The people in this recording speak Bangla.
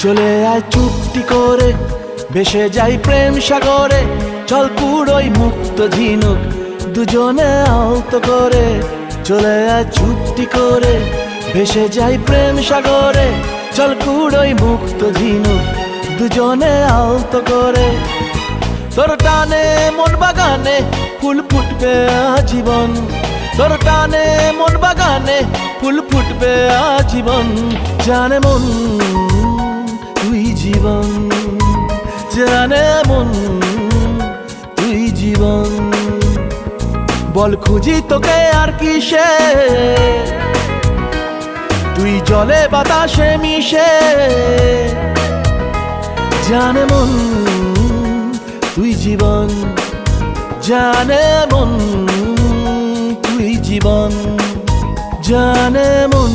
চলে আয় চুপটি করে, ভেসে যাই প্রেম সাগরে। চল কুড়োই মুক্ত ঝিনুক, দুজনে আলতো করে। চলে আয় চুপটি করে, ভেসে যাই প্রেম সাগরে। চল কুড়োই মুক্ত ঝিনুক, দুজনে আলতো করে। তোর টানে মন বাগানে ফুল ফুটবে আজীবন। তোর টানে মন বাগানে ফুল ফুটবে আজীবন। জানে মন তুই জীবন, জানে মন তুই জীবন। বল খুঁজি তোকে আর কিসে, তুই জলে বাতাসে মিশে। জানে মন তুই জীবন, জানে মন তুই জীবন, জানে মন